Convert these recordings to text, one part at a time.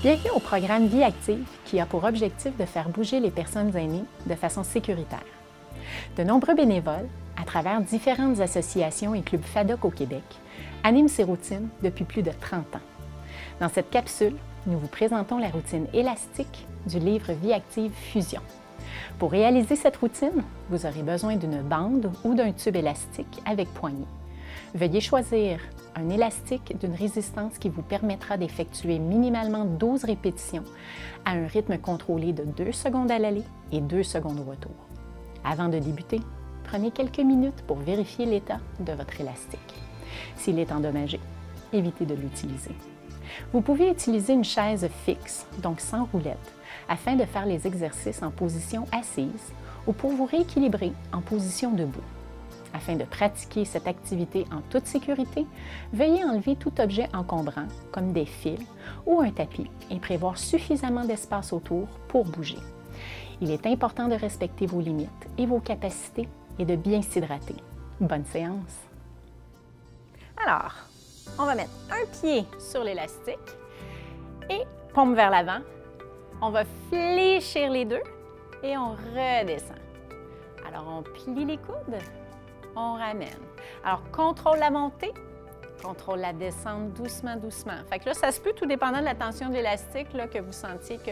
Bienvenue au programme Vie active qui a pour objectif de faire bouger les personnes aînées de façon sécuritaire. De nombreux bénévoles, à travers différentes associations et clubs FADOC au Québec, animent ces routines depuis plus de 30 ans. Dans cette capsule, nous vous présentons la routine élastique du livre Vie active Fusion. Pour réaliser cette routine, vous aurez besoin d'une bande ou d'un tube élastique avec poignée. Veuillez choisir un élastique d'une résistance qui vous permettra d'effectuer minimalement 12 répétitions à un rythme contrôlé de 2 secondes à l'aller et 2 secondes au retour. Avant de débuter, prenez quelques minutes pour vérifier l'état de votre élastique. S'il est endommagé, évitez de l'utiliser. Vous pouvez utiliser une chaise fixe, donc sans roulette, afin de faire les exercices en position assise ou pour vous rééquilibrer en position debout. Afin de pratiquer cette activité en toute sécurité, veuillez enlever tout objet encombrant, comme des fils ou un tapis, et prévoir suffisamment d'espace autour pour bouger. Il est important de respecter vos limites et vos capacités et de bien s'hydrater. Bonne séance! Alors, on va mettre un pied sur l'élastique et paume vers l'avant. On va fléchir les deux et on redescend. Alors, on plie les coudes. On ramène. Alors, contrôle la montée, contrôle la descente doucement, doucement. Fait que là, ça se peut, tout dépendant de la tension de l'élastique, que vous sentiez que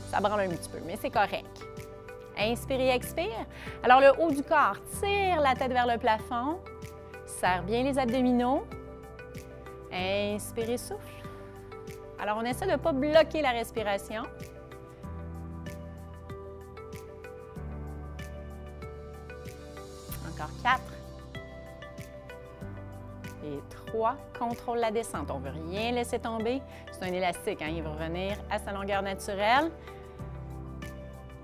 ça branle un petit peu, mais c'est correct. Inspirez, expire. Alors, le haut du corps, tire la tête vers le plafond, serre bien les abdominaux. Inspirez, souffle. Alors, on essaie de ne pas bloquer la respiration. Encore 4. Et 3, contrôle la descente. On ne veut rien laisser tomber. C'est un élastique, hein? Il va revenir à sa longueur naturelle.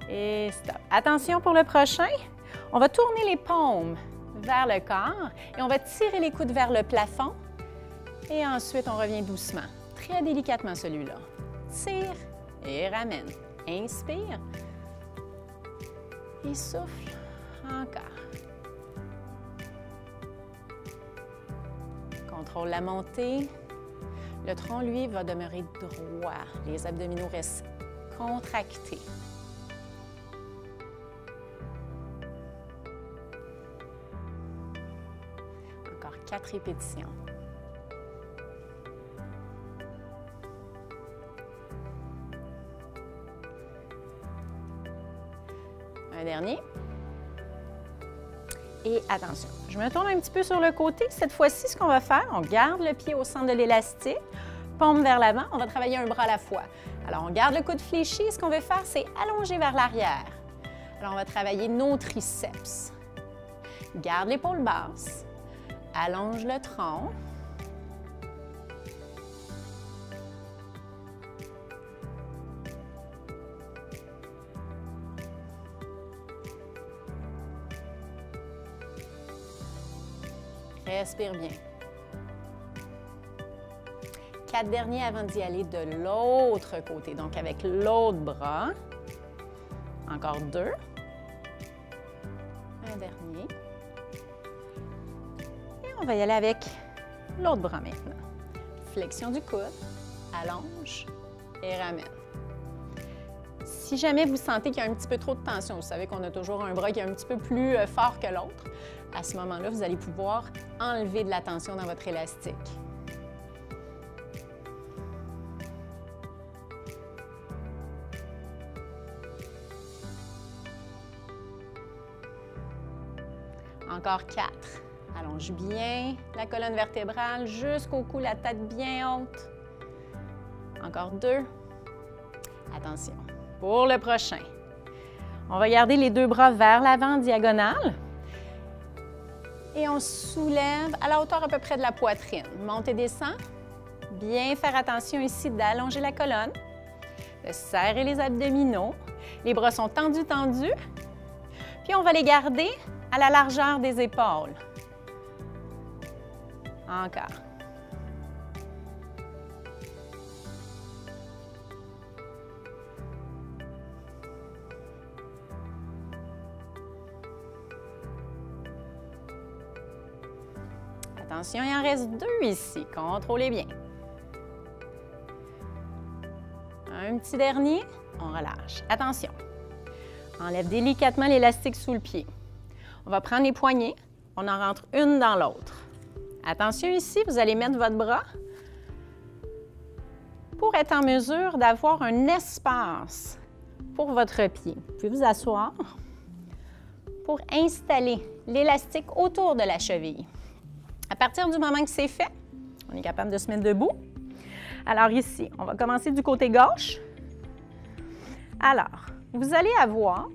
Et stop. Attention pour le prochain. On va tourner les paumes vers le corps et on va tirer les coudes vers le plafond. Et ensuite, on revient doucement. Très délicatement celui-là. Tire et ramène. Inspire. Et souffle. Encore. Contrôle la montée. Le tronc, lui, va demeurer droit. Les abdominaux restent contractés. Encore 4 répétitions. Un dernier. Et attention, je me tourne un petit peu sur le côté. Cette fois-ci, ce qu'on va faire, on garde le pied au centre de l'élastique, paume vers l'avant, on va travailler un bras à la fois. Alors, on garde le coude fléchi. Ce qu'on veut faire, c'est allonger vers l'arrière. Alors, on va travailler nos triceps. Garde l'épaule basse, allonge le tronc. Respire bien. 4 derniers avant d'y aller de l'autre côté, donc avec l'autre bras. Encore 2. Un dernier. Et on va y aller avec l'autre bras maintenant. Flexion du coude, allonge et ramène. Si jamais vous sentez qu'il y a un petit peu trop de tension, vous savez qu'on a toujours un bras qui est un petit peu plus fort que l'autre, à ce moment-là, vous allez pouvoir enlever de la tension dans votre élastique. Encore 4. Allonge bien la colonne vertébrale jusqu'au cou, la tête bien haute. Encore 2. Attention. Pour le prochain, on va garder les deux bras vers l'avant en diagonale et on soulève à la hauteur à peu près de la poitrine. Monte et descend. Bien faire attention ici d'allonger la colonne, de serrer les abdominaux. Les bras sont tendus, tendus. Puis on va les garder à la largeur des épaules. Encore. Attention, il en reste 2 ici. Contrôlez bien. Un petit dernier, on relâche. Attention, enlève délicatement l'élastique sous le pied. On va prendre les poignets, on en rentre une dans l'autre. Attention ici, vous allez mettre votre bras pour être en mesure d'avoir un espace pour votre pied. Vous pouvez vous asseoir pour installer l'élastique autour de la cheville. À partir du moment que c'est fait, on est capable de se mettre debout. Alors ici, on va commencer du côté gauche. Alors, vous allez avoir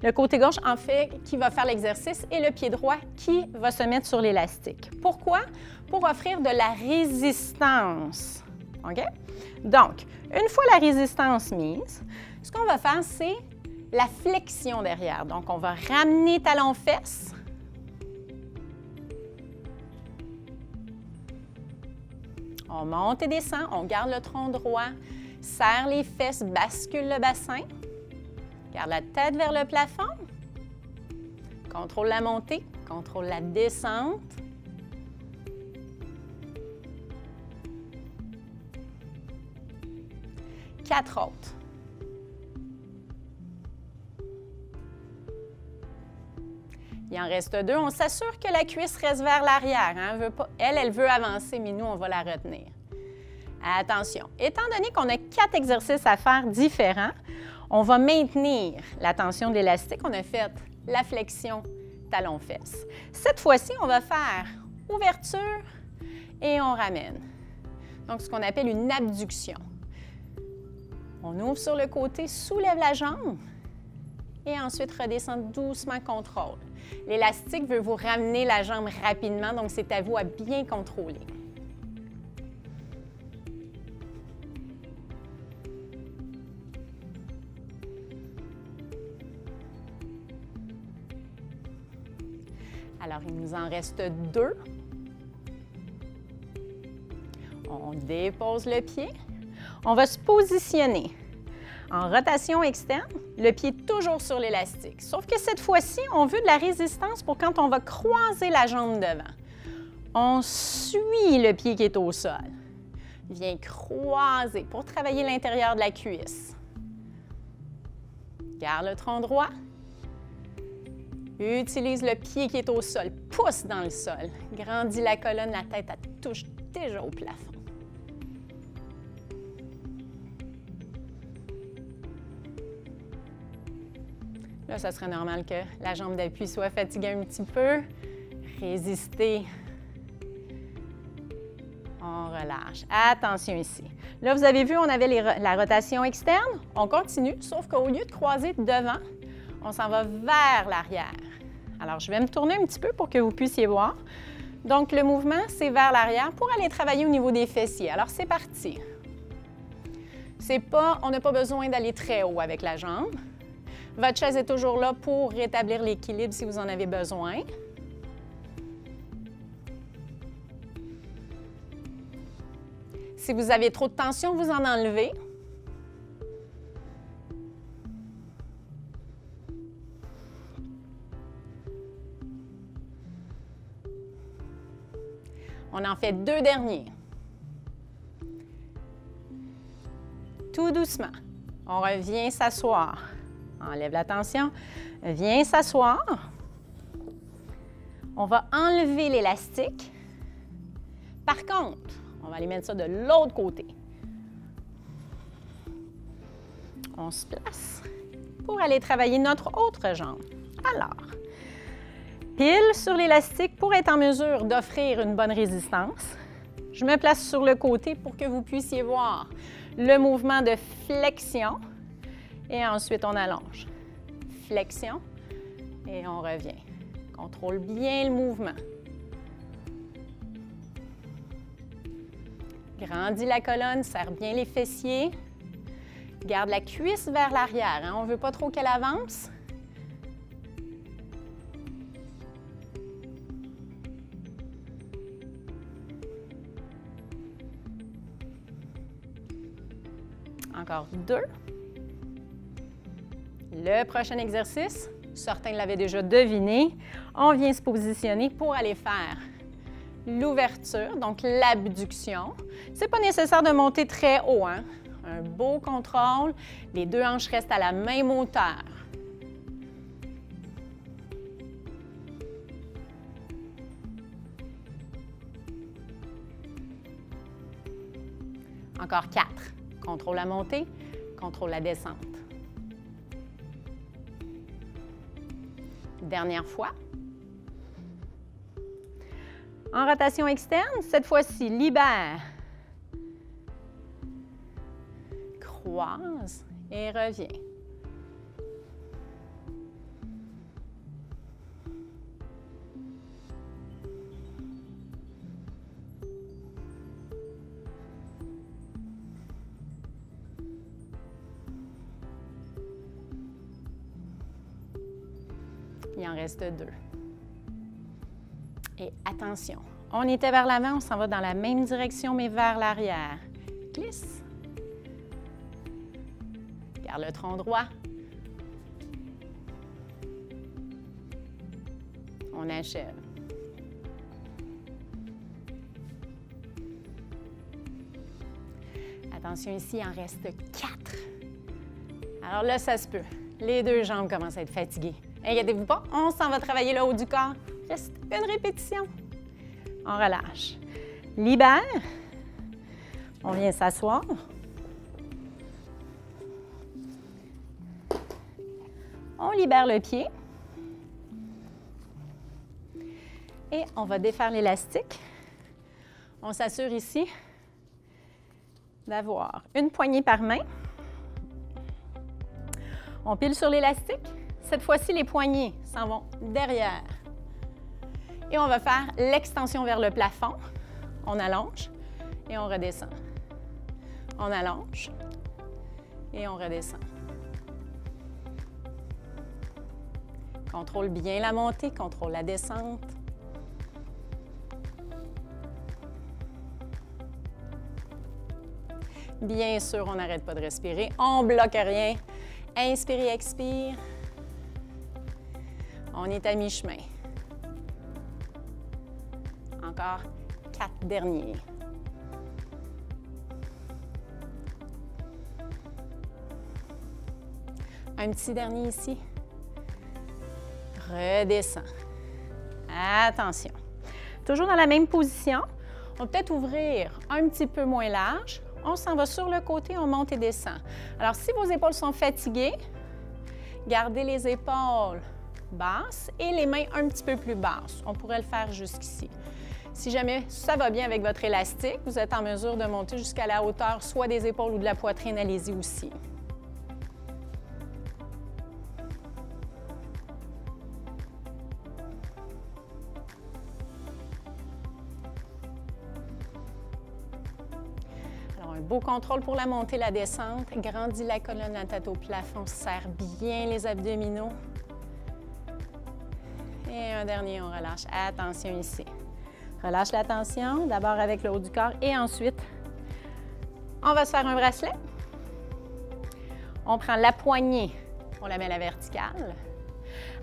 le côté gauche, en fait, qui va faire l'exercice et le pied droit qui va se mettre sur l'élastique. Pourquoi? Pour offrir de la résistance. OK? Donc, une fois la résistance mise, ce qu'on va faire, c'est la flexion derrière. Donc, on va ramener talon-fesse. On monte et descend, on garde le tronc droit, serre les fesses, bascule le bassin. Garde la tête vers le plafond. Contrôle la montée, contrôle la descente. Quatre autres. Il en reste deux. On s'assure que la cuisse reste vers l'arrière. Hein? Elle veut avancer, mais nous, on va la retenir. Attention, étant donné qu'on a 4 exercices à faire différents, on va maintenir la tension de l'élastique. On a fait la flexion talon-fesse. Cette fois-ci, on va faire ouverture et on ramène. Donc, ce qu'on appelle une abduction. On ouvre sur le côté, soulève la jambe et ensuite redescend doucement, contrôle. L'élastique veut vous ramener la jambe rapidement, donc c'est à vous à bien contrôler. Alors, il nous en reste 2. On dépose le pied. On va se positionner en rotation externe, le pied toujours sur l'élastique. Sauf que cette fois-ci, on veut de la résistance pour quand on va croiser la jambe devant. On suit le pied qui est au sol. Il vient croiser pour travailler l'intérieur de la cuisse. Garde le tronc droit. Utilise le pied qui est au sol. Pousse dans le sol. Grandis la colonne, la tête, elle touche déjà au plafond. Là, ça serait normal que la jambe d'appui soit fatiguée un petit peu. Résistez. On relâche. Attention ici. Là, vous avez vu, on avait la rotation externe. On continue, sauf qu'au lieu de croiser devant, on s'en va vers l'arrière. Alors, je vais me tourner un petit peu pour que vous puissiez voir. Donc, le mouvement, c'est vers l'arrière pour aller travailler au niveau des fessiers. Alors, c'est parti. On n'a pas besoin d'aller très haut avec la jambe. Votre chaise est toujours là pour rétablir l'équilibre si vous en avez besoin. Si vous avez trop de tension, vous en enlevez. On en fait 2 derniers. Tout doucement. On revient s'asseoir. Enlève la tension. Viens s'asseoir. On va enlever l'élastique. Par contre, on va aller mettre ça de l'autre côté. On se place pour aller travailler notre autre jambe. Alors, pile sur l'élastique pour être en mesure d'offrir une bonne résistance. Je me place sur le côté pour que vous puissiez voir le mouvement de flexion. Et ensuite, on allonge. Flexion et on revient. Contrôle bien le mouvement. Grandis la colonne, serre bien les fessiers. Garde la cuisse vers l'arrière. Hein? On ne veut pas trop qu'elle avance. Encore 2. Le prochain exercice, certains l'avaient déjà deviné, on vient se positionner pour aller faire l'ouverture, donc l'abduction. Ce n'est pas nécessaire de monter très haut, hein? Un beau contrôle. Les deux hanches restent à la même hauteur. Encore 4. Contrôle la montée, contrôle la descente. Dernière fois. En rotation externe, cette fois-ci, libère. Croise et reviens. Il en reste 2. Et attention, on était vers l'avant, on s'en va dans la même direction, mais vers l'arrière. Glisse. Garde le tronc droit. On achève. Attention ici, il en reste 4. Alors là, ça se peut. Les deux jambes commencent à être fatiguées. Inquiétez-vous pas, on s'en va travailler le haut du corps. Reste une répétition. On relâche. Libère. On vient s'asseoir. On libère le pied. Et on va défaire l'élastique. On s'assure ici d'avoir une poignée par main. On pile sur l'élastique. Cette fois-ci, les poignets s'en vont derrière. Et on va faire l'extension vers le plafond. On allonge et on redescend. On allonge et on redescend. Contrôle bien la montée, contrôle la descente. Bien sûr, on n'arrête pas de respirer. On ne bloque rien. Inspire et expire. On est à mi-chemin. Encore 4 derniers. Un petit dernier ici. Redescend. Attention. Toujours dans la même position. On peut peut-être ouvrir un petit peu moins large. On s'en va sur le côté, on monte et descend. Alors, si vos épaules sont fatiguées, gardez les épaules basses et les mains un petit peu plus basses. On pourrait le faire jusqu'ici. Si jamais ça va bien avec votre élastique, vous êtes en mesure de monter jusqu'à la hauteur soit des épaules ou de la poitrine, allez-y aussi. Alors, un beau contrôle pour la montée, la descente. Grandis la colonne, la tête au plafond, serre bien les abdominaux. Et un dernier, on relâche. Attention ici. Relâche la tension, d'abord avec le haut du corps et ensuite, on va se faire un bracelet. On prend la poignée, on la met à la verticale.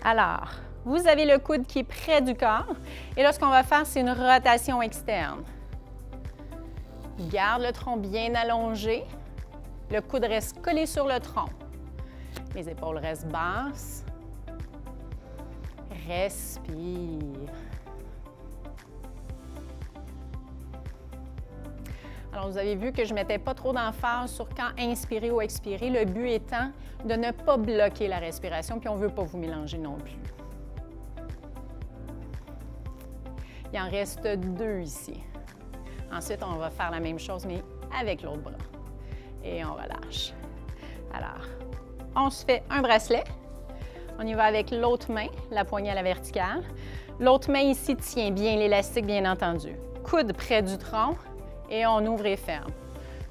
Alors, vous avez le coude qui est près du corps et là, ce qu'on va faire, c'est une rotation externe. Garde le tronc bien allongé. Le coude reste collé sur le tronc. Les épaules restent basses. Respire. Alors, vous avez vu que je ne mettais pas trop d'emphase sur quand inspirer ou expirer, le but étant de ne pas bloquer la respiration, puis on ne veut pas vous mélanger non plus. Il en reste 2 ici. Ensuite, on va faire la même chose, mais avec l'autre bras. Et on relâche. Alors, on se fait un bracelet. On y va avec l'autre main, la poignée à la verticale. L'autre main ici tient bien l'élastique, bien entendu. Coude près du tronc et on ouvre et ferme.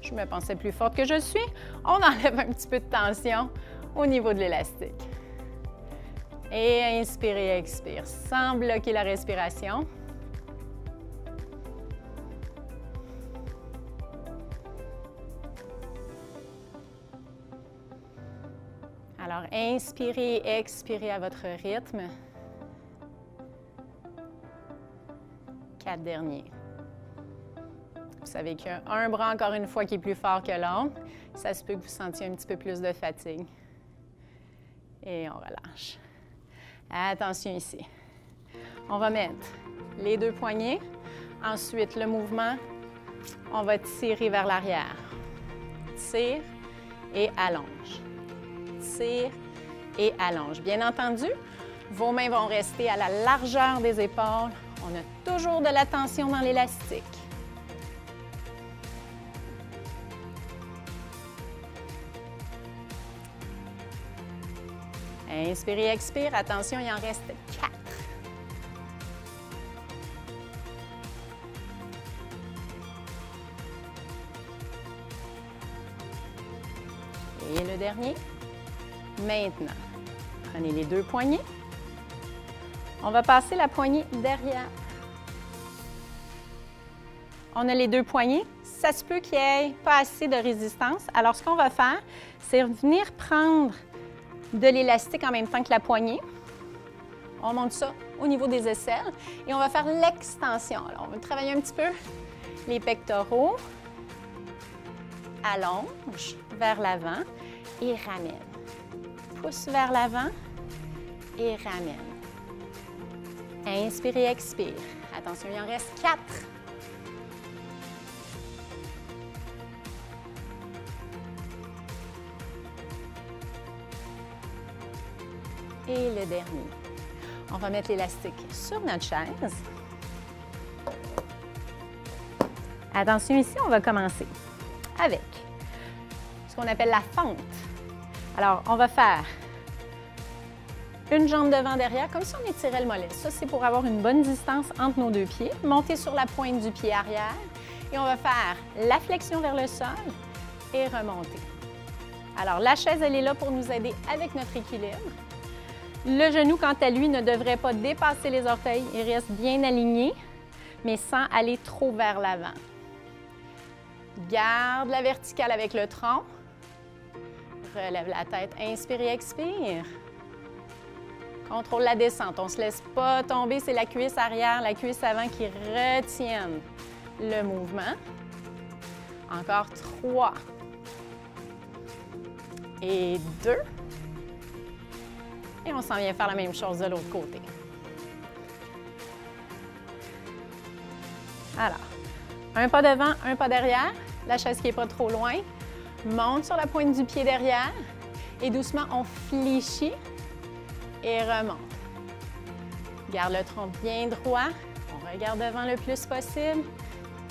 Je me pensais plus forte que je suis. On enlève un petit peu de tension au niveau de l'élastique. Et inspire et expire sans bloquer la respiration. Alors, inspirez et expirez à votre rythme. 4 derniers. Vous savez qu'il y a un bras, encore une fois, qui est plus fort que l'autre. Ça se peut que vous sentiez un petit peu plus de fatigue. Et on relâche. Attention ici. On va mettre les 2 poignets. Ensuite, le mouvement, on va tirer vers l'arrière. Tire et allonge. Tire et allonge. Bien entendu, vos mains vont rester à la largeur des épaules. On a toujours de la tension dans l'élastique. Inspirez, expire. Attention, il en reste 4. Et le dernier. Maintenant, prenez les 2 poignets. On va passer la poignée derrière. On a les 2 poignets. Ça se peut qu'il n'y ait pas assez de résistance. Alors, ce qu'on va faire, c'est venir prendre de l'élastique en même temps que la poignée. On monte ça au niveau des aisselles et on va faire l'extension. Alors, on va travailler un petit peu les pectoraux. Allonge vers l'avant et ramène. Pousse vers l'avant et ramène. Inspire et expire. Attention, il en reste 4. Et le dernier. On va mettre l'élastique sur notre chaise. Attention ici, on va commencer avec ce qu'on appelle la fente. Alors, on va faire une jambe devant derrière, comme si on étirait le mollet. Ça, c'est pour avoir une bonne distance entre nos 2 pieds. Monter sur la pointe du pied arrière. Et on va faire la flexion vers le sol et remonter. Alors, la chaise, elle est là pour nous aider avec notre équilibre. Le genou, quant à lui, ne devrait pas dépasser les orteils. Il reste bien aligné, mais sans aller trop vers l'avant. Garde la verticale avec le tronc. Relève la tête, inspire et expire. Contrôle la descente. On ne se laisse pas tomber, c'est la cuisse arrière, la cuisse avant qui retiennent le mouvement. Encore 3. Et 2. Et on s'en vient faire la même chose de l'autre côté. Alors, un pas devant, un pas derrière. La chaise qui n'est pas trop loin. Monte sur la pointe du pied derrière. Et doucement, on fléchit et remonte. Garde le tronc bien droit. On regarde devant le plus possible.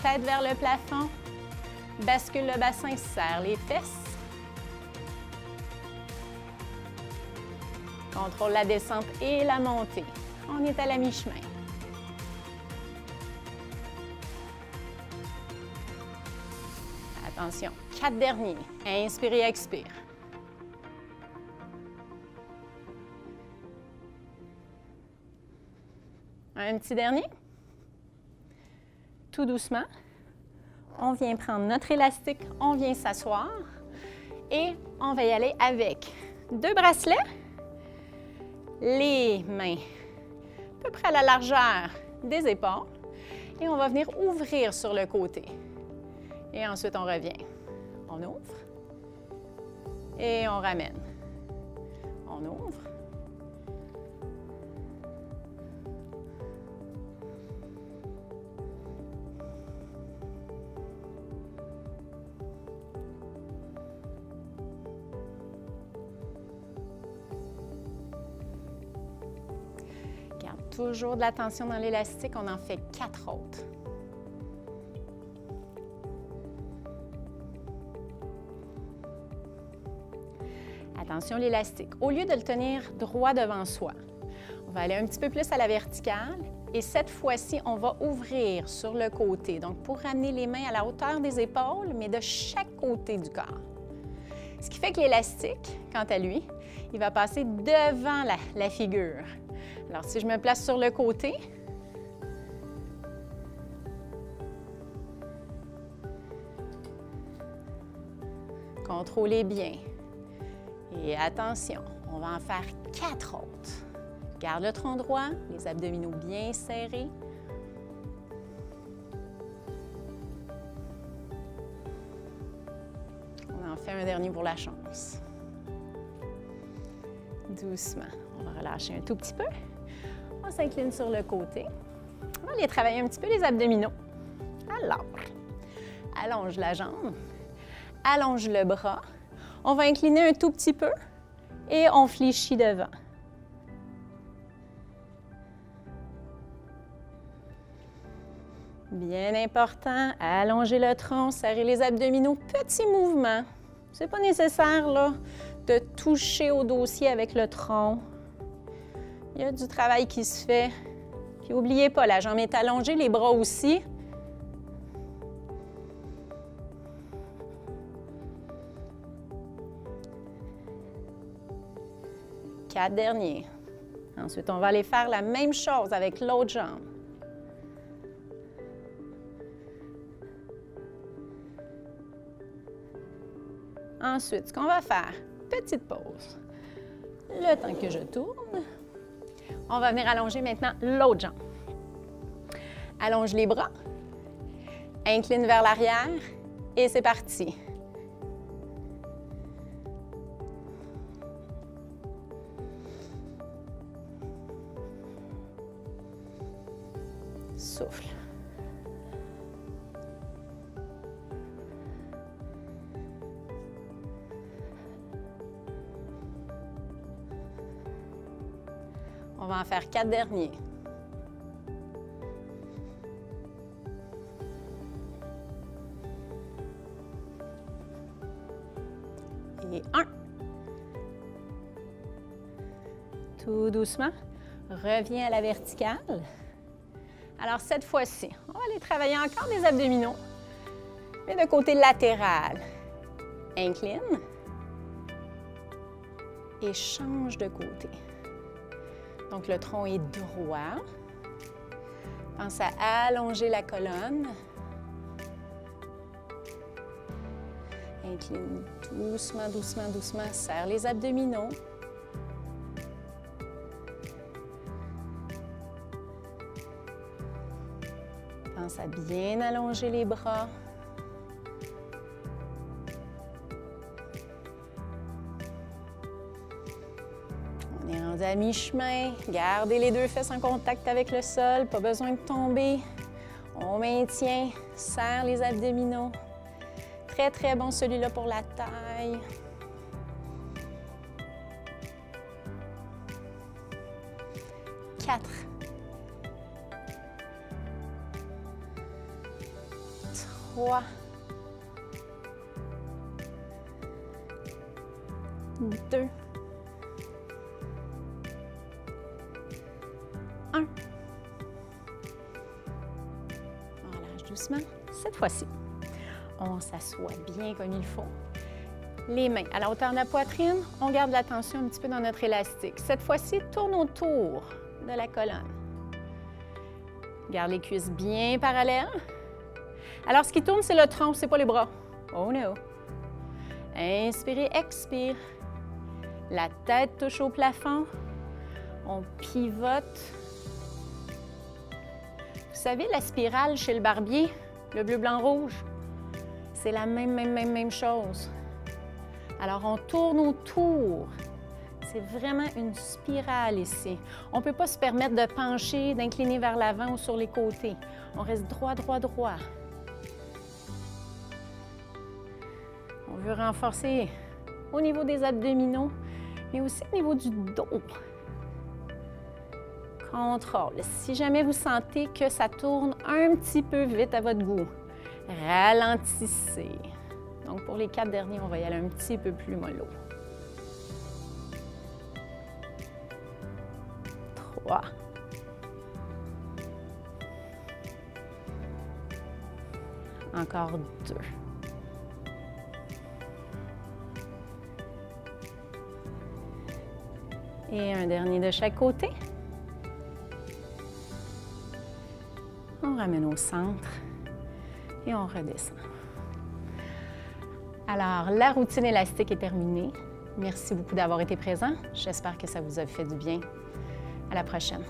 Tête vers le plafond. Bascule le bassin, serre les fesses. Contrôle la descente et la montée. On est à la mi-chemin. Attention, 4 derniers. Inspire et expire. Un petit dernier. Tout doucement, on vient prendre notre élastique, on vient s'asseoir et on va y aller avec 2 bracelets. Les mains à peu près à la largeur des épaules et on va venir ouvrir sur le côté. Et ensuite, on revient. On ouvre et on ramène. On ouvre. Toujours de la tension dans l'élastique, on en fait 4 autres. Attention l'élastique. Au lieu de le tenir droit devant soi, on va aller un petit peu plus à la verticale et cette fois-ci, on va ouvrir sur le côté. Donc, pour ramener les mains à la hauteur des épaules, mais de chaque côté du corps. Ce qui fait que l'élastique, quant à lui, il va passer devant la figure. Alors, si je me place sur le côté, contrôlez bien. Et attention, on va en faire 4 autres. Garde le tronc droit, les abdominaux bien serrés. fait un dernier pour la chance. Doucement. On va relâcher un tout petit peu. On s'incline sur le côté. On va aller travailler un petit peu les abdominaux. Alors, allonge la jambe, allonge le bras. On va incliner un tout petit peu et on fléchit devant. Bien important, allonger le tronc, serrer les abdominaux, petit mouvement. C'est pas nécessaire là, de toucher au dossier avec le tronc. Il y a du travail qui se fait. Puis n'oubliez pas, la jambe est allongée, les bras aussi. Quatre derniers. Ensuite, on va aller faire la même chose avec l'autre jambe. Ensuite, ce qu'on va faire, petite pause. Le temps que je tourne, on va venir allonger maintenant l'autre jambe. Allonge les bras, incline vers l'arrière et c'est parti. Souffle. On va en faire 4 derniers. Et 1. Tout doucement, reviens à la verticale. Alors cette fois-ci, on va aller travailler encore des abdominaux, mais de côté latéral. Incline et change de côté. Donc, le tronc est droit. Pense à allonger la colonne. Incline doucement, doucement, doucement. Serre les abdominaux. Pense à bien allonger les bras. On est rendu à mi-chemin. Gardez les deux fesses en contact avec le sol. Pas besoin de tomber. On maintient. Serre les abdominaux. Très, très bon celui-là pour la taille. Quatre. 3. 2. 1. On relâche doucement. Cette fois-ci, on s'assoit bien comme il faut. Les mains à la hauteur de la poitrine, on garde la tension un petit peu dans notre élastique. Cette fois-ci, tourne autour de la colonne. Garde les cuisses bien parallèles. Alors, ce qui tourne, c'est le tronc, c'est pas les bras. Oh no! Inspirez, expire. La tête touche au plafond. On pivote. Vous savez, la spirale chez le barbier, le bleu, blanc, rouge, c'est la même chose. Alors, on tourne autour. C'est vraiment une spirale ici. On ne peut pas se permettre de pencher, d'incliner vers l'avant ou sur les côtés. On reste droit, droit, droit. On veut renforcer au niveau des abdominaux, mais aussi au niveau du dos. Contrôle. Si jamais vous sentez que ça tourne un petit peu vite à votre goût, ralentissez. Donc, pour les 4 derniers, on va y aller un petit peu plus mollo. 3. Encore 2. Et un dernier de chaque côté. On ramène au centre et on redescend. Alors, la routine élastique est terminée. Merci beaucoup d'avoir été présent. J'espère que ça vous a fait du bien. À la prochaine.